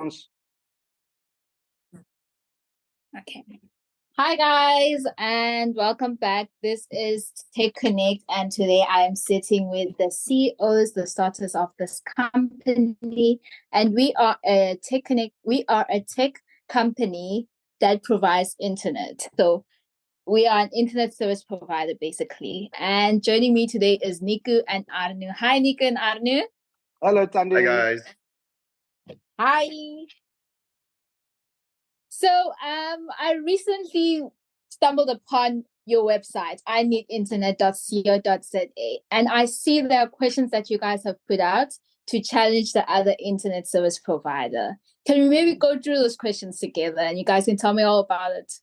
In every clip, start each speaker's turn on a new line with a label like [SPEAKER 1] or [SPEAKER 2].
[SPEAKER 1] Okay. Hi guys, and welcome back. This is techCONNECT, and today I am sitting with the CEOs, the starters of this company, and we are a techCONNECT. We are a tech company that provides internet. So we are an internet service provider, basically. And joining me today is Nico and Arno. Hi, Nico and Arno.
[SPEAKER 2] Hello, Thandi.
[SPEAKER 3] Hi guys.
[SPEAKER 1] Hi. So I recently stumbled upon your website, ineedinternet.co.za, and I see there are questions that you guys have put out to challenge the other internet service provider. Can we maybe go through those questions together and you guys can tell me all about it?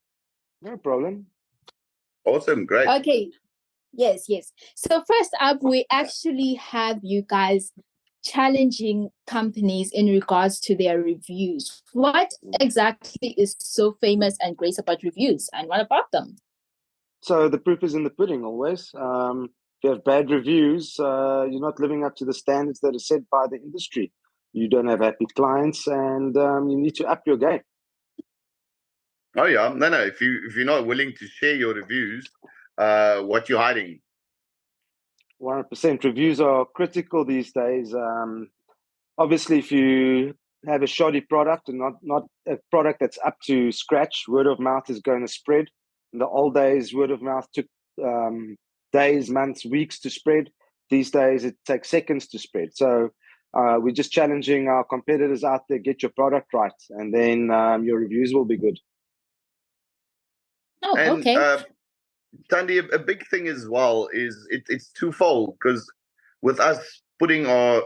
[SPEAKER 2] No problem.
[SPEAKER 3] Awesome, great.
[SPEAKER 1] Okay. Yes. So first up, we actually have you guys challenging companies in regards to their reviews. What exactly is so famous and great about reviews, and what about them?
[SPEAKER 2] So the proof is in the pudding always. If you have bad reviews, you're not living up to the standards that are set by the industry. You don't have happy clients, and you need to up your game.
[SPEAKER 3] Oh yeah, no. If you're not willing to share your reviews, what you're hiding?
[SPEAKER 2] 100% reviews are critical these days. Obviously, if you have a shoddy product and not a product that's up to scratch, word of mouth is going to spread. In the old days, word of mouth took days, months, weeks to spread. These days, it takes seconds to spread. So we're just challenging our competitors out there, get your product right, and then your reviews will be good.
[SPEAKER 1] Oh, okay.
[SPEAKER 3] Thandi, a big thing as well is it's twofold, because with us putting our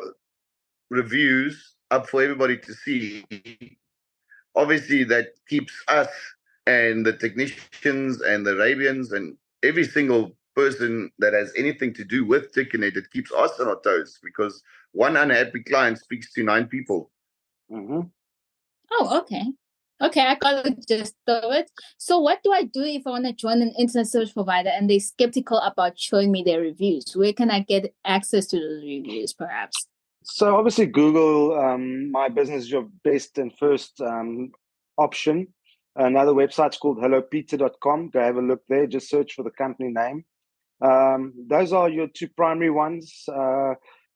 [SPEAKER 3] reviews up for everybody to see, obviously that keeps us and the technicians and the Arabians and every single person that has anything to do with techCONNECT, it keeps us on our toes, because one unhappy client speaks to 9 people.
[SPEAKER 2] Mm-hmm.
[SPEAKER 1] Oh, okay. Okay, I got the gist of it. So what do I do if I want to join an internet service provider and they're skeptical about showing me their reviews? Where can I get access to those reviews, perhaps?
[SPEAKER 2] So obviously Google My Business is your best and first option. Another website's called hellopeter.com. Go have a look there. Just search for the company name. Those are your 2 primary ones.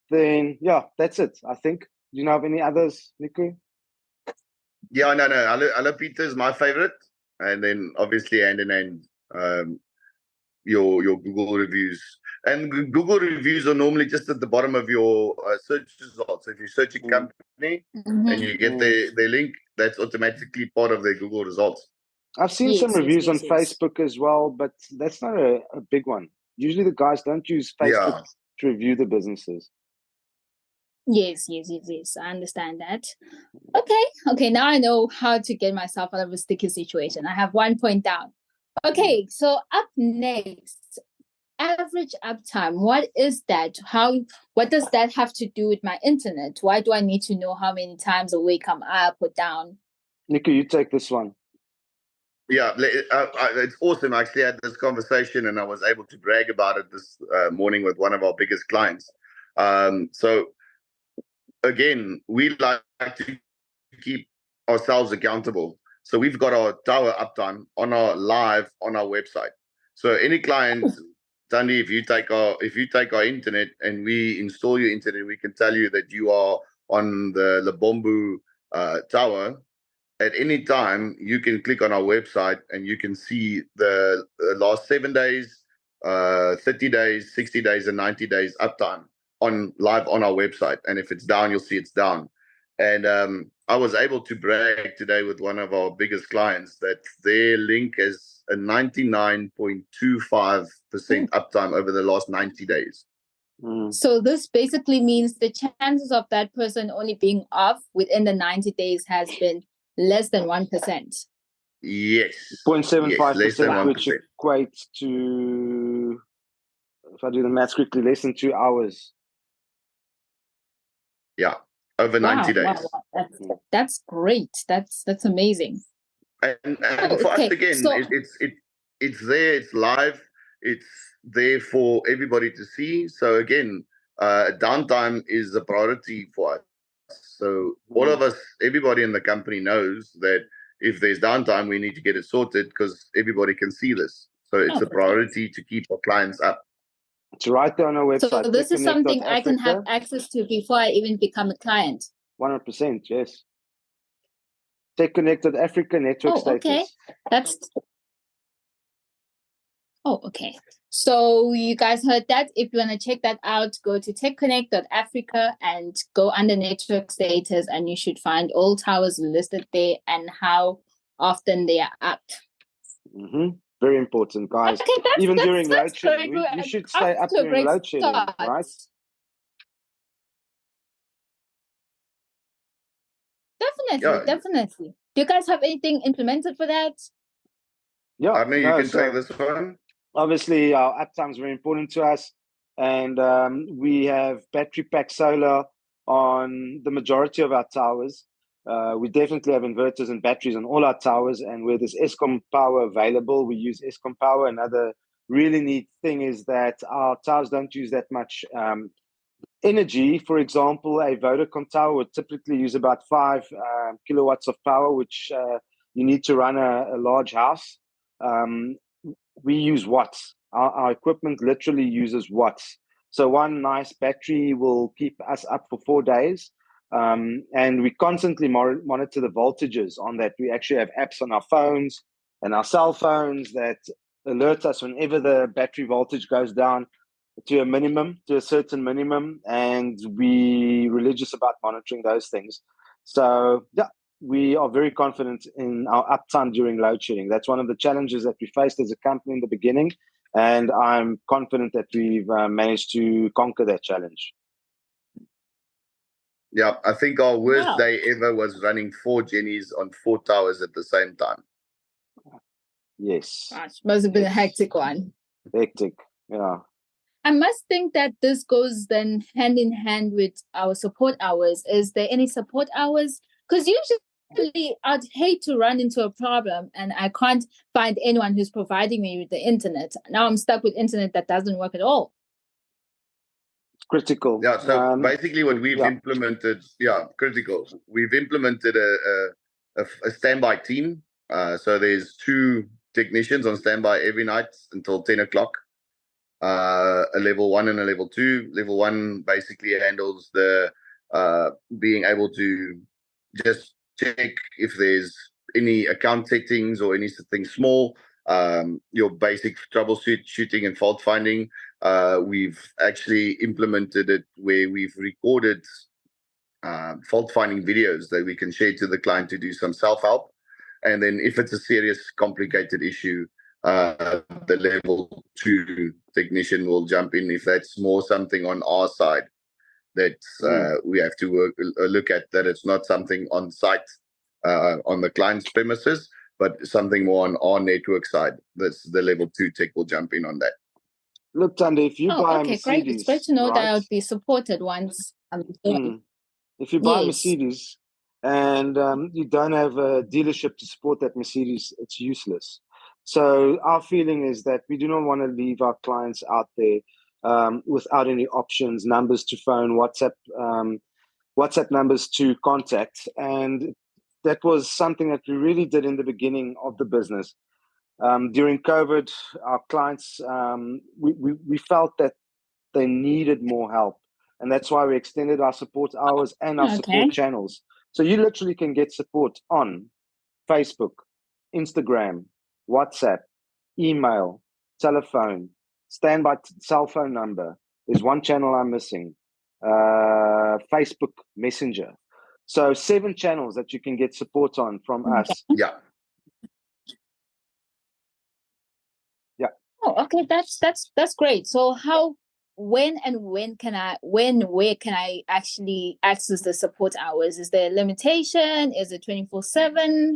[SPEAKER 2] Then, yeah, that's it, I think. Do you know of any others, Nico?
[SPEAKER 3] Yeah, no. Hello Peter is my favorite. And then obviously hand in hand, your Google reviews. And Google reviews are normally just at the bottom of your search results. So if you search a company and you get their link, that's automatically part of their Google results.
[SPEAKER 2] I've seen some reviews on Facebook as well, but that's not a big one. Usually the guys don't use Facebook to review the businesses.
[SPEAKER 1] Yes. I understand that. Okay. Now I know how to get myself out of a sticky situation. I have 1 point down. Okay, so up next, average uptime. What is that? What does that have to do with my internet? Why do I need to know how many times a week I'm up or down?
[SPEAKER 2] Nico, you take this one.
[SPEAKER 3] Yeah, it's awesome. I actually had this conversation and I was able to brag about it this morning with one of our biggest clients. So again, we like to keep ourselves accountable. So we've got our tower uptime on our website. So any client, Thandi, if you take our internet and we install your internet, we can tell you that you are on the Lebombo tower. At any time, you can click on our website and you can see the last 7 days, 30 days, 60 days, and 90 days uptime live on our website. And if it's down, you'll see it's down. And I was able to brag today with one of our biggest clients that their link is a 99.25% uptime over the last 90 days.
[SPEAKER 1] So this basically means the chances of that person only being off within the 90 days has been less than 1%.
[SPEAKER 3] Yes.
[SPEAKER 2] 0.75%, which equates to, if I do the maths quickly, less than 2 hours.
[SPEAKER 3] Yeah, over 90 days.
[SPEAKER 1] Wow. That's great. That's amazing.
[SPEAKER 3] And for us, again, it's there, it's live, it's there for everybody to see. So again, downtime is a priority for us. So all of us, everybody in the company knows that if there's downtime, we need to get it sorted because everybody can see this. So it's a priority to keep our clients up.
[SPEAKER 2] It's right there on our website.
[SPEAKER 1] So this is something I can have access to before I even become a client.
[SPEAKER 2] 100%, yes. techCONNECT Africa network status.
[SPEAKER 1] Okay. Okay. So you guys heard that. If you want to check that out, go to techCONNECT.Africa and go under network status, and you should find all towers listed there and how often they are up.
[SPEAKER 2] Very important, guys.
[SPEAKER 1] Okay,
[SPEAKER 2] even during load shedding, we should stay up during load shedding, right?
[SPEAKER 1] Definitely. Do you guys have anything implemented for that?
[SPEAKER 2] Yeah,
[SPEAKER 3] I mean, you can take this one.
[SPEAKER 2] Obviously, our uptime is very important to us, and we have battery pack solar on the majority of our towers. We definitely have inverters and batteries on all our towers, and where there's Eskom power available, we use Eskom power. Another really neat thing is that our towers don't use that much energy. For example, a Vodacom tower would typically use about 5 kilowatts of power, which you need to run a large house. We use watts. Our equipment literally uses watts. So one nice battery will keep us up for 4 days. And we constantly monitor the voltages on that. We actually have apps on our phones and our cell phones that alert us whenever the battery voltage goes down to a certain minimum. And we're religious about monitoring those things. So, yeah. We are very confident in our uptime during load shedding. That's one of the challenges that we faced as a company in the beginning, and I'm confident that we've managed to conquer that challenge.
[SPEAKER 3] Yeah, I think our worst day ever was running 4 Jennies on 4 towers at the same time.
[SPEAKER 2] Yes.
[SPEAKER 1] Gosh, must have been a hectic one.
[SPEAKER 2] Hectic, yeah.
[SPEAKER 1] I must think that this goes then hand in hand with our support hours. Is there any support hours? Because usually I'd hate to run into a problem and I can't find anyone who's providing me with the internet. Now I'm stuck with internet that doesn't work at all.
[SPEAKER 2] Critical.
[SPEAKER 3] Yeah, so basically what we've implemented, critical. We've implemented a standby team. So there's 2 technicians on standby every night until 10 o'clock. A level 1 and a level 2. Level 1 basically handles the being able to just check if there's any account settings or anything small, your basic troubleshooting and fault finding. We've actually implemented it where we've recorded fault finding videos that we can share to the client to do some self-help. And then if it's a serious, complicated issue, the level 2 technician will jump in if that's more something on our side that we have to look at, that it's not something on site on the client's premises, but something more on our network side. That's the level 2 tech will jump in on that.
[SPEAKER 2] Look, Thandi, if you buy a Mercedes,
[SPEAKER 1] great. It's great to know that I would be supported once I'm doing.
[SPEAKER 2] If you buy a Mercedes and you don't have a dealership to support that Mercedes, it's useless. So our feeling is that we do not want to leave our clients out there without any options, numbers to phone, WhatsApp numbers to contact. And that was something that we really did in the beginning of the business. During COVID, our clients, we felt that they needed more help. And that's why we extended our support hours and our support channels. So you literally can get support on Facebook, Instagram, WhatsApp, email, telephone, standby cell phone number. There's one channel I'm missing, Facebook Messenger. So 7 channels that you can get support on from us.
[SPEAKER 3] Yeah.
[SPEAKER 1] Oh, okay. That's great. So where can I actually access the support hours? Is there a limitation? Is it 24/7?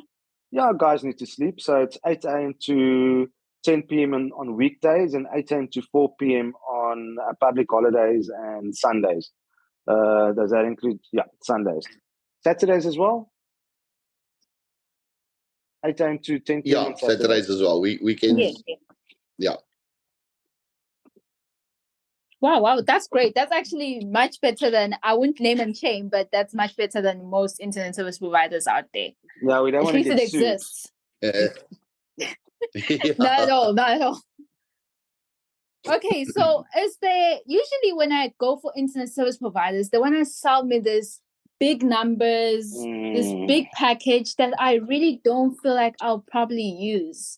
[SPEAKER 2] Yeah, guys need to sleep. So it's 8 a.m. to 10 p.m. on weekdays and 8 a.m. to 4 p.m. on public holidays and Sundays. Does that include? Yeah, Sundays. Saturdays as well? 8 a.m. to 10 p.m.
[SPEAKER 3] Yeah, Saturdays as well. We can... Yeah.
[SPEAKER 1] Wow, that's great. That's actually much better than, I wouldn't name and shame, but that's much better than most internet service providers out there.
[SPEAKER 2] No, we don't
[SPEAKER 1] At
[SPEAKER 2] want to
[SPEAKER 1] least
[SPEAKER 2] get
[SPEAKER 1] it
[SPEAKER 2] sued.
[SPEAKER 1] exists.
[SPEAKER 3] Yeah.
[SPEAKER 1] Not at all. Okay, so is there, usually when I go for internet service providers, they want to sell me this big numbers, this big package that I really don't feel like I'll probably use.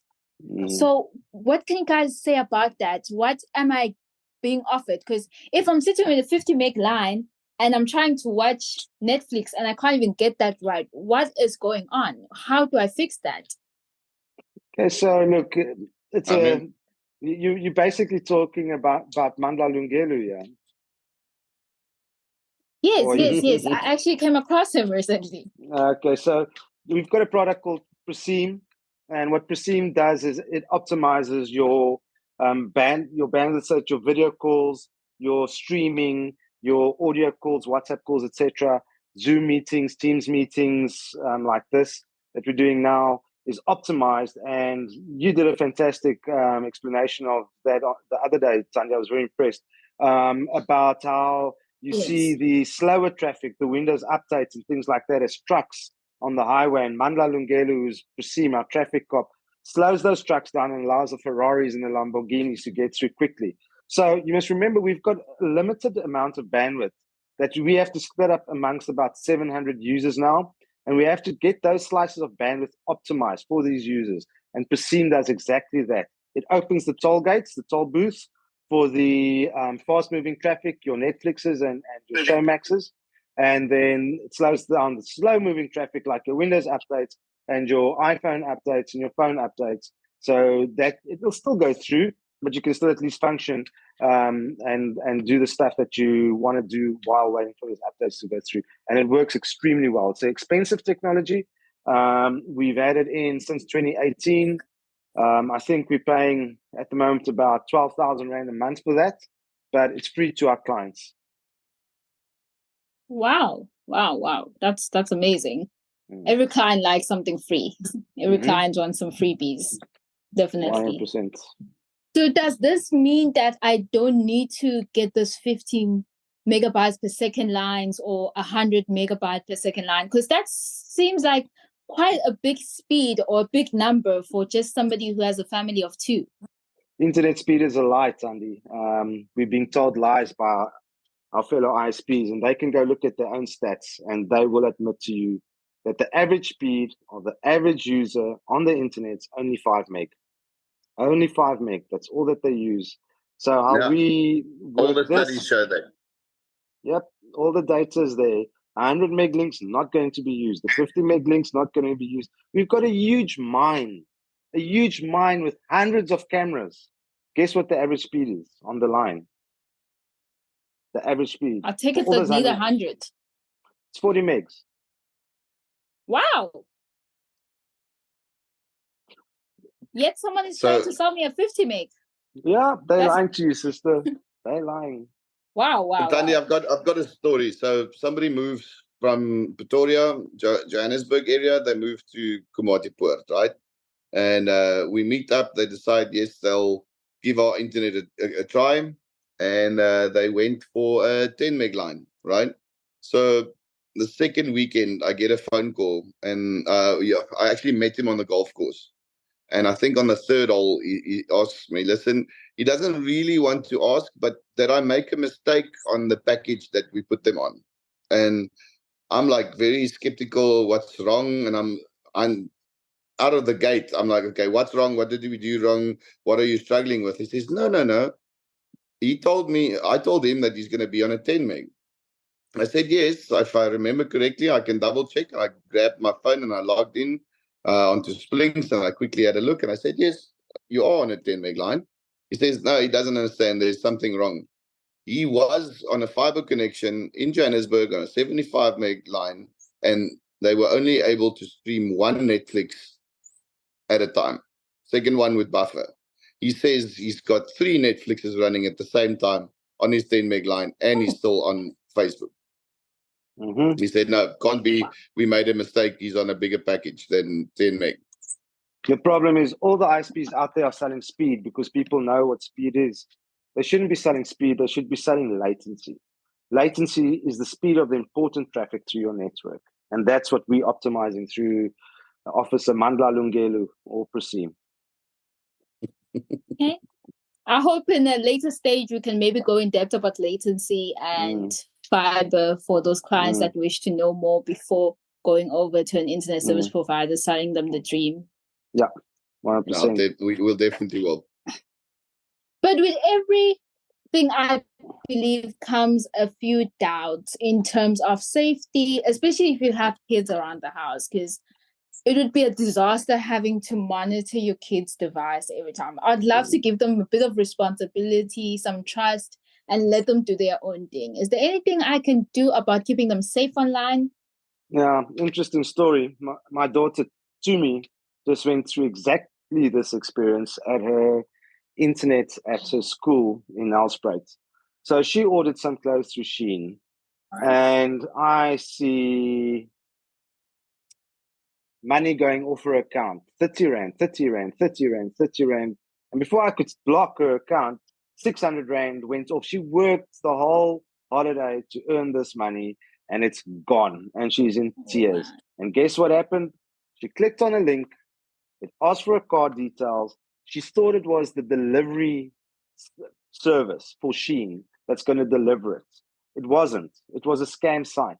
[SPEAKER 1] So what can you guys say about that? What am I being offered? Because if I'm sitting with a 50 meg line and I'm trying to watch Netflix and I can't even get that right, what is going on? How do I fix that?
[SPEAKER 2] Okay, so look, it's
[SPEAKER 3] I
[SPEAKER 2] a
[SPEAKER 3] mean,
[SPEAKER 2] you're basically talking about Mandla Lungelu, yeah.
[SPEAKER 1] Yes. I actually came across him recently.
[SPEAKER 2] Okay, so we've got a product called Proceem, and what Proceem does is it optimizes your bandwidth, so your video calls, your streaming, your audio calls, WhatsApp calls, etc. Zoom meetings, Teams meetings, like this that we're doing now is optimized. And you did a fantastic explanation of that the other day, Thandi. I was very impressed about how you see the slower traffic, the Windows updates and things like that as trucks on the highway. And Mandla Lungelu, who's Proceem, our traffic cop, slows those trucks down and allows the Ferraris and the Lamborghinis to get through quickly. So you must remember, we've got a limited amount of bandwidth that we have to split up amongst about 700 users now. And we have to get those slices of bandwidth optimized for these users. And Proceem does exactly that. It opens the toll gates, the toll booths, for the fast-moving traffic, your Netflixes and your Showmaxes, and then it slows down the slow-moving traffic like your Windows updates and your iPhone updates and your phone updates, so that it will still go through, but you can still at least function and do the stuff that you want to do while waiting for those updates to go through. And it works extremely well. It's an expensive technology. We've had it in since 2018. I think we're paying at the moment about 12,000 Rand a month for that, but it's free to our clients.
[SPEAKER 1] Wow. That's amazing. Every client likes something free. Every client wants some freebies. Definitely.
[SPEAKER 2] 100%.
[SPEAKER 1] So does this mean that I don't need to get this 15 megabytes per second lines or 100 megabytes per second line? Because that seems like quite a big speed or a big number for just somebody who has a family of two.
[SPEAKER 2] Internet speed is a lie, Thandi. We're being told lies by our fellow ISPs, and they can go look at their own stats, and they will admit to you that the average speed of the average user on the internet is only 5 meg. Only 5 meg. That's all that they use. So how we work
[SPEAKER 3] all the studies show that.
[SPEAKER 2] Yep, all the data is there. 100 meg links not going to be used. The 50 meg links not going to be used. We've got a huge mine with hundreds of cameras. Guess what the average speed is on the line? The average speed.
[SPEAKER 1] I'll take it that need 100.
[SPEAKER 2] It's 40 megs.
[SPEAKER 1] Wow. Yet someone is trying to sell me a 50 meg.
[SPEAKER 2] Yeah, they're lying to you, sister. They're lying.
[SPEAKER 1] Wow.
[SPEAKER 3] Thandi, I've got a story. So somebody moves from Pretoria, Johannesburg area. They move to Komatipoort, right? And we meet up. They decide, yes, they'll give our internet a try. And they went for a 10 meg line, right? So the second weekend, I get a phone call. And I actually met him on the golf course. And I think on the third hole, he asks me, listen, he doesn't really want to ask, but did I make a mistake on the package that we put them on? And I'm like very skeptical, what's wrong? And I'm out of the gate. I'm like, okay, what's wrong? What did we do wrong? What are you struggling with? He says, no. I told him that he's going to be on a 10 meg. I said, yes, if I remember correctly, I can double check. I grabbed my phone and I logged in onto Splings, and I quickly had a look, and I said, yes, you are on a 10 meg line. He says, no, he doesn't understand. There's something wrong. He was on a fiber connection in Johannesburg on a 75 meg line, and they were only able to stream one Netflix at a time. Second one with buffer. He says he's got 3 Netflixes running at the same time on his 10 meg line, and he's still on Facebook. He said, no, can't be. We made a mistake. He's on a bigger package than 10 meg.
[SPEAKER 2] The problem is all the ISPs out there are selling speed because people know what speed is. They shouldn't be selling speed. They should be selling latency. Latency is the speed of the important traffic through your network. And that's what we're optimizing through Officer Mandla Lungelu or Prasim.
[SPEAKER 1] Okay. I hope in a later stage we can maybe go in depth about latency and fiber for those clients that wish to know more before going over to an internet service provider, selling them the dream.
[SPEAKER 2] Yeah, 100%.
[SPEAKER 3] No, we will definitely will.
[SPEAKER 1] But with everything, I believe, comes a few doubts in terms of safety, especially if you have kids around the house, because it would be a disaster having to monitor your kid's device every time. I'd love to give them a bit of responsibility, some trust, and let them do their own thing. Is there anything I can do about keeping them safe online?
[SPEAKER 2] Yeah, interesting story. My daughter, Tumi, just went through exactly this experience at her internet at her school in Nelspruit. So she ordered some clothes through Shein, and I see money going off her account, 30 Rand, 30 Rand, 30 Rand, 30 Rand. And before I could block her account, 600 Rand went off. She worked the whole holiday to earn this money, and it's gone. And she's in tears. And guess what happened? She clicked on a link. It asked for her card details. She thought it was the delivery service for Shein that's going to deliver it. It wasn't. It was a scam site.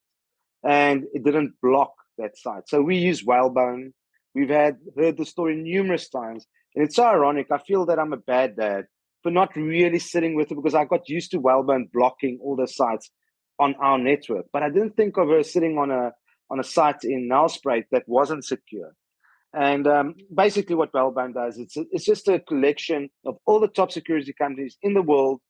[SPEAKER 2] And it didn't block that site. So we use Whalebone. We've heard the story numerous times. And it's so ironic. I feel that I'm a bad dad for not really sitting with it, because I got used to Whalebone blocking all the sites on our network. But I didn't think of her sitting on a site in Nelspruit that wasn't secure. And basically what Whalebone does, it's just a collection of all the top security companies in the world,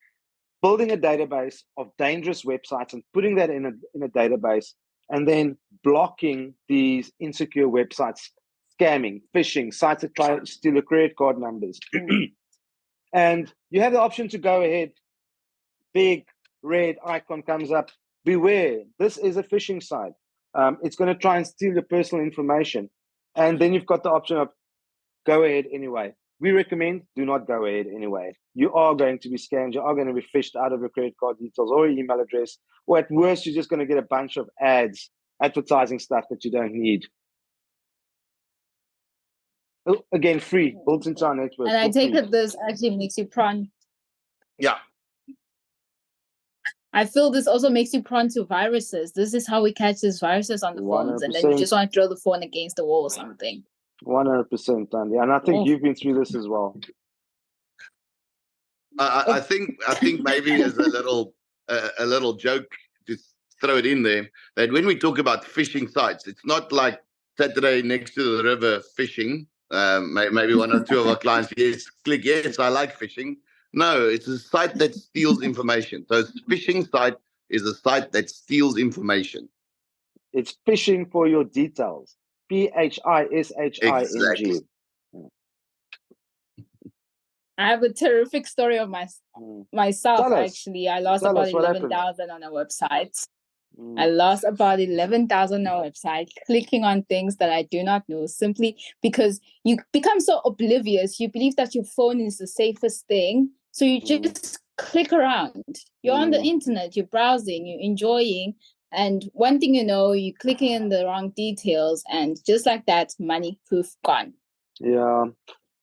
[SPEAKER 2] building a database of dangerous websites and putting that in a database, and then blocking these insecure websites, scamming, phishing, sites that try to steal your credit card numbers. And you have the option to go ahead. Big red icon comes up. Beware, this is a phishing site. It's going to try and steal your personal information. And then you've got the option of go ahead anyway. We recommend do not go ahead anyway. You are going to be scammed. You are going to be fished out of your credit card details or your email address. Or at worst, you're just going to get a bunch of ads advertising stuff that you don't need. Again, free, built into our network.
[SPEAKER 1] And I take it this actually makes you prone.
[SPEAKER 3] Yeah.
[SPEAKER 1] I feel this also makes you prone to viruses. This is how we catch these viruses on the phones.
[SPEAKER 2] 100%.
[SPEAKER 1] And then you just want to throw the phone against the wall or something.
[SPEAKER 2] 100%, Thandi. And I think you've been through this as well.
[SPEAKER 3] I think maybe as a little joke, just throw it in there, that when we talk about phishing sites, it's not like Saturday next to the river fishing. Maybe one or two of our clients, click yes, I like phishing. No, it's a site that steals information. So a phishing site is a site that steals information.
[SPEAKER 2] It's phishing for your details. PHISHING.
[SPEAKER 3] Exactly.
[SPEAKER 1] I have a terrific story of myself, actually. I lost about 11,000 on a website. I lost about 11,000 on a website, clicking on things that I do not know, simply because you become so oblivious. You believe that your phone is the safest thing. So you just click around. You're on the internet, you're browsing, you're enjoying. And one thing you know, you're clicking in the wrong details. And just like that, money poof, gone.
[SPEAKER 2] Yeah.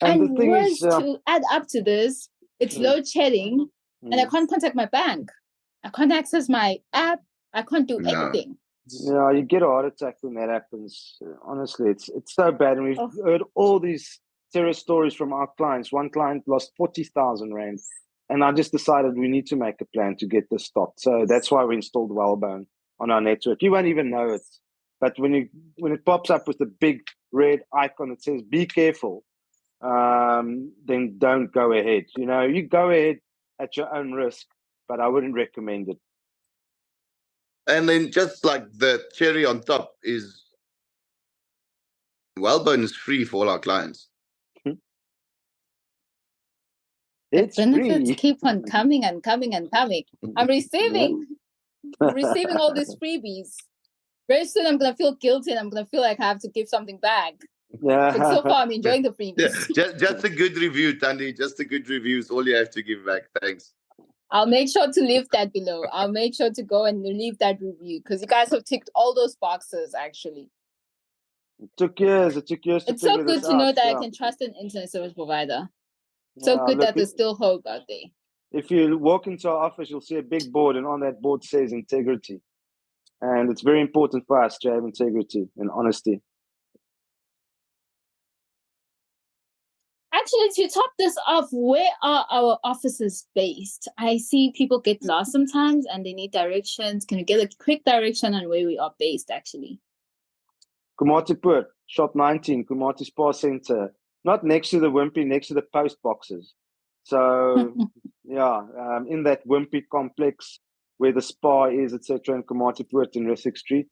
[SPEAKER 1] And the thing is, to add up to this, it's load shedding, and I can't contact my bank. I can't access my app. I can't do anything.
[SPEAKER 2] Yeah, you get a heart attack when that happens. Honestly, it's so bad. And we've heard all these terror stories from our clients. One client lost 40,000 Rand. And I just decided we need to make a plan to get this stopped. So that's why we installed Whalebone on our network. You won't even know it. But when it pops up with the big red icon that says, be careful, then don't go ahead. You go ahead at your own risk, but I wouldn't recommend it.
[SPEAKER 3] And then just like the cherry on top is Whalebone is free for all our clients.
[SPEAKER 1] The benefits keep on coming and coming and coming. I'm receiving all these freebies. Very soon I'm going to feel guilty and I'm going to feel like I have to give something back.
[SPEAKER 2] Yeah.
[SPEAKER 1] But so far I'm enjoying the freebies.
[SPEAKER 3] Yeah. Just a good review, Thandi. Just a good review is all you have to give back. Thanks.
[SPEAKER 1] I'll make sure to leave that below. I'll make sure to go and leave that review because you guys have ticked all those boxes, actually.
[SPEAKER 2] It took years. It took years to
[SPEAKER 1] It's so
[SPEAKER 2] figure
[SPEAKER 1] good
[SPEAKER 2] this
[SPEAKER 1] to know
[SPEAKER 2] out.
[SPEAKER 1] that
[SPEAKER 2] Yeah.
[SPEAKER 1] I can trust an internet service provider. So
[SPEAKER 2] Yeah,
[SPEAKER 1] good
[SPEAKER 2] look,
[SPEAKER 1] that there's still hope out there.
[SPEAKER 2] if you walk into our office, you'll see a big board, and on that board says integrity. And it's very important for us to have integrity and honesty.
[SPEAKER 1] Actually, to top this off, where are our offices based? I see people get lost sometimes and they need directions. Can you get a quick direction on where we are based, actually?
[SPEAKER 2] Komatipoort, shop 19, Komati Spa Center, not next to the Wimpy, next to the post boxes. So, yeah, in that Wimpy complex where the spa is, etc., in Komatipoort in Resick Street.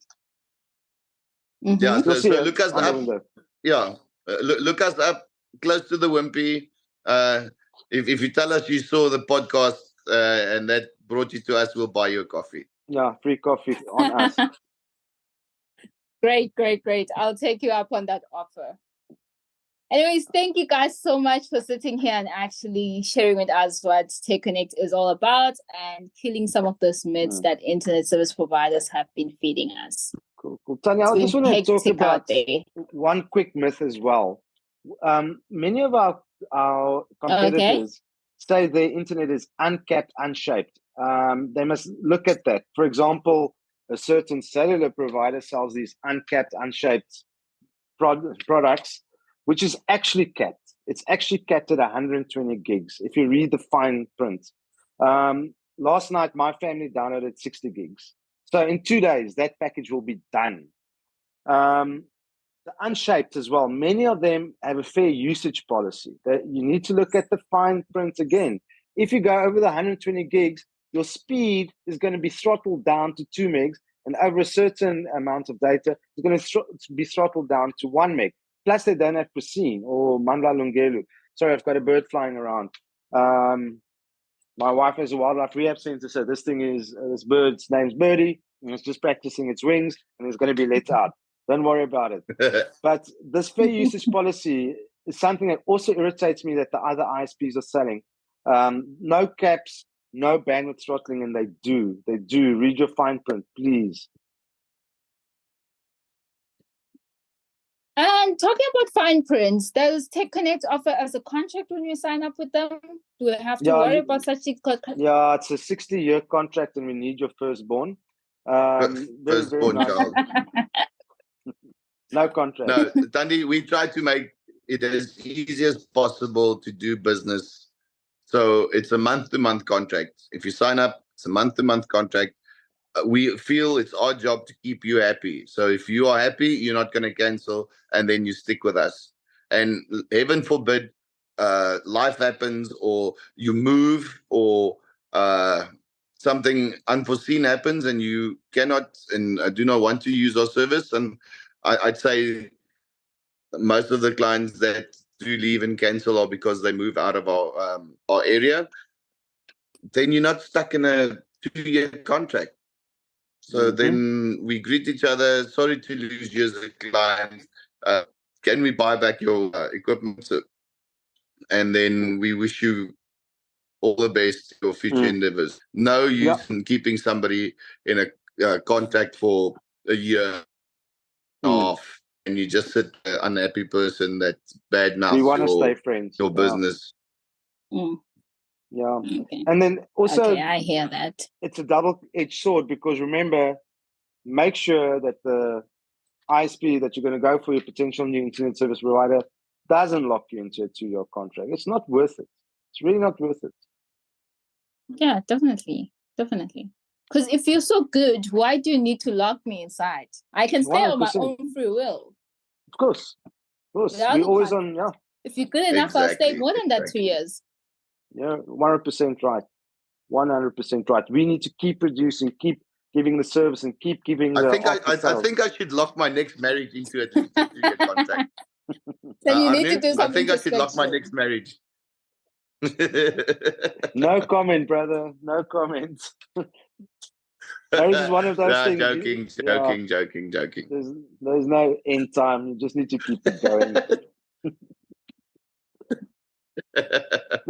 [SPEAKER 1] Mm-hmm.
[SPEAKER 3] Yeah,
[SPEAKER 2] You'll see
[SPEAKER 3] so
[SPEAKER 2] it
[SPEAKER 3] look us
[SPEAKER 2] on the
[SPEAKER 3] up.
[SPEAKER 2] window.
[SPEAKER 3] Yeah, look us up close to the Wimpy. If you tell us you saw the podcast and that brought you to us, we'll buy you a coffee.
[SPEAKER 2] Yeah, free coffee on us.
[SPEAKER 1] Great. I'll take you up on that offer. Anyways, thank you guys so much for sitting here and actually sharing with us what techCONNECT is all about and killing some of those myths that internet service providers have been feeding us.
[SPEAKER 2] Cool. Tanya, I just want to talk about one quick myth as well. Many of our competitors say their internet is uncapped, unshaped. They must look at that. For example, a certain cellular provider sells these uncapped, unshaped products, which is actually capped. It's actually capped at 120 gigs. If you read the fine print. Last night, my family downloaded 60 gigs. So in 2 days, that package will be done. The unshaped as well, many of them have a fair usage policy. That you need to look at the fine print again. If you go over the 120 gigs, your speed is going to be throttled down to 2 megs, and over a certain amount of data, it's going to be throttled down to 1 meg. Plus, they don't have Prasine or Mandla Lungelu. Sorry, I've got a bird flying around. My wife has a wildlife rehab center, so this thing is, this bird's name's Birdie, and it's just practicing its wings, and it's going to be let out. Don't worry about it. But this fair usage policy is something that also irritates me that the other ISPs are selling. No caps, no bandwidth throttling, and they do. Read your fine print, please.
[SPEAKER 1] And talking about fine prints, does techCONNECT offer us a contract when we sign up with them? Do we have to worry about such things?
[SPEAKER 2] Yeah, it's a 60-year contract, and we need your firstborn.
[SPEAKER 3] Firstborn child.
[SPEAKER 2] No contract.
[SPEAKER 3] No, Thandi, we try to make it as easy as possible to do business. So it's a month-to-month contract. If you sign up, it's a month-to-month contract. We feel it's our job to keep you happy. So if you are happy, you're not going to cancel, and then you stick with us. And heaven forbid, life happens, or you move, or something unforeseen happens, and you cannot and do not want to use our service. And I'd say most of the clients that do leave and cancel are because they move out of our area. Then you're not stuck in a 2-year contract. So then we greet each other. Sorry to lose you as a client. Can we buy back your equipment? And then we wish you all the best for your future endeavors. No use in keeping somebody in a contract for a year off, and you just sit an unhappy person that bad mouths
[SPEAKER 2] we want to stay friends.
[SPEAKER 3] Your business.
[SPEAKER 2] Yeah.
[SPEAKER 1] Okay.
[SPEAKER 2] And then also,
[SPEAKER 1] I hear that.
[SPEAKER 2] It's a double-edged sword, because remember, make sure that the ISP that you're going to go for, your potential new internet service provider, doesn't lock you into a 2-year contract. It's not worth it. It's really not worth it.
[SPEAKER 1] Yeah, definitely. Because if you're so good, why do you need to lock me inside? I can stay 100%. On my own free will.
[SPEAKER 2] Of course. We're always on,
[SPEAKER 1] If you're good enough, I'll stay more than that 2 years.
[SPEAKER 2] Yeah, 100% right. 100% right. We need to keep producing, keep giving the service, and keep giving
[SPEAKER 3] I think I should lock my next marriage into a 2-year contract.
[SPEAKER 1] Then you need to do something.
[SPEAKER 3] I think I should lock my next marriage.
[SPEAKER 2] No comment, brother. No comment. Marriage is one of those things.
[SPEAKER 3] Joking.
[SPEAKER 2] There's no end time. You just need to keep it going.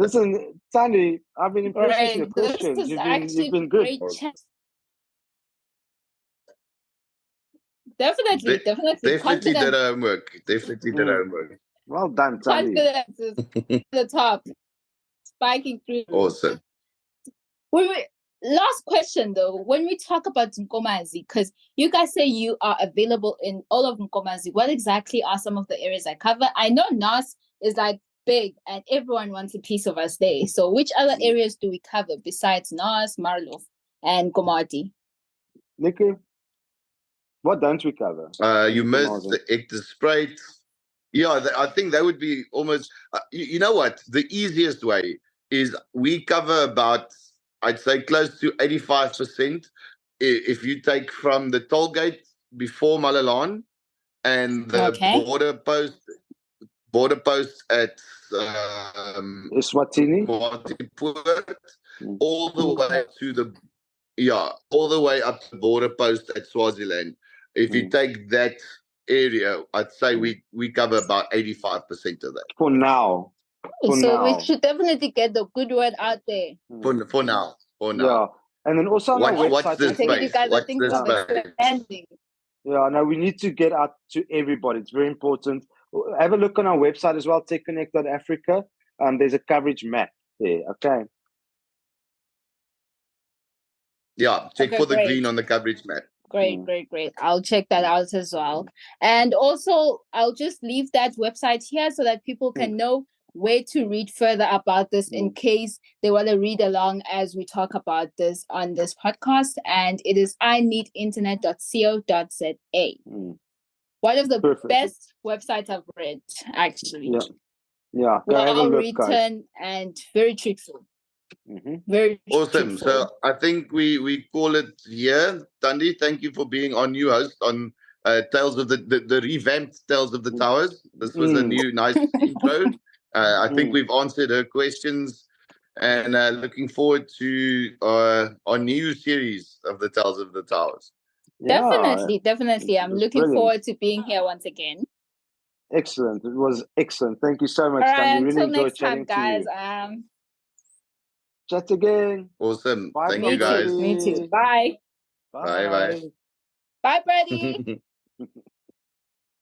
[SPEAKER 2] Listen, Thandi, I've been impressed with
[SPEAKER 1] Right.
[SPEAKER 2] your
[SPEAKER 1] This
[SPEAKER 2] questions.
[SPEAKER 1] is
[SPEAKER 2] You've
[SPEAKER 1] actually
[SPEAKER 2] been good.
[SPEAKER 1] great chat. Definitely
[SPEAKER 3] Definitely did
[SPEAKER 1] confidence.
[SPEAKER 3] our homework. Definitely did our homework.
[SPEAKER 2] Well done, Thandi.
[SPEAKER 1] Confidence is at the top, spiking through.
[SPEAKER 3] Awesome.
[SPEAKER 1] Last question though, when we talk about Nkomazi, because you guys say you are available in all of Nkomazi, what exactly are some of the areas I cover? I know Nas is like big and everyone wants a piece of us there. So which other areas do we cover besides Nas, Marlof, and Komati?
[SPEAKER 2] Nico, what don't we cover?
[SPEAKER 3] You missed the hectare sprite. Yeah, I think that would be almost. You know what? The easiest way is we cover about, I'd say, close to 85%. If you take from the toll gate before Malalan and the border post at
[SPEAKER 2] Eswatini,
[SPEAKER 3] all the way to the all the way up to the border post at Swaziland. If you take that area, I'd say we cover about 85% of that.
[SPEAKER 2] For now.
[SPEAKER 1] We should definitely get the good word out there.
[SPEAKER 3] For now.
[SPEAKER 2] Yeah. And then also on our website.
[SPEAKER 3] What's the space?
[SPEAKER 1] You guys are thinking of expanding.
[SPEAKER 2] Yeah, no, we need to get out to everybody. It's very important. Have a look on our website as well, techCONNECT.Africa. There's a coverage map there. Okay.
[SPEAKER 3] Yeah, check for the green on the coverage map.
[SPEAKER 1] Great. I'll check that out as well. And also, I'll just leave that website here so that people can know where to read further about this in case they want to read along as we talk about this on this podcast. And it is ineedinternet.co.za. One of the best websites I've read, actually.
[SPEAKER 2] Yeah.
[SPEAKER 1] Well written and very truthful. Very
[SPEAKER 3] awesome.
[SPEAKER 1] truthful.
[SPEAKER 3] So I think we call it here. Thandi, thank you for being our new host on Tales of the revamped Tales of the Towers. This was a new nice intro. I think we've answered her questions, and looking forward to our new series of the Tales of the Towers.
[SPEAKER 1] Definitely. I'm looking forward to being here once again.
[SPEAKER 2] Excellent. It was excellent. Thank you so much,
[SPEAKER 1] Thandi.
[SPEAKER 2] Really enjoyed
[SPEAKER 1] chatting
[SPEAKER 2] time,
[SPEAKER 1] guys.
[SPEAKER 2] Chat again.
[SPEAKER 3] Awesome.
[SPEAKER 2] Bye,
[SPEAKER 3] Thank you, guys.
[SPEAKER 1] Me too. Bye.
[SPEAKER 3] Bye.
[SPEAKER 1] Bye, Brady.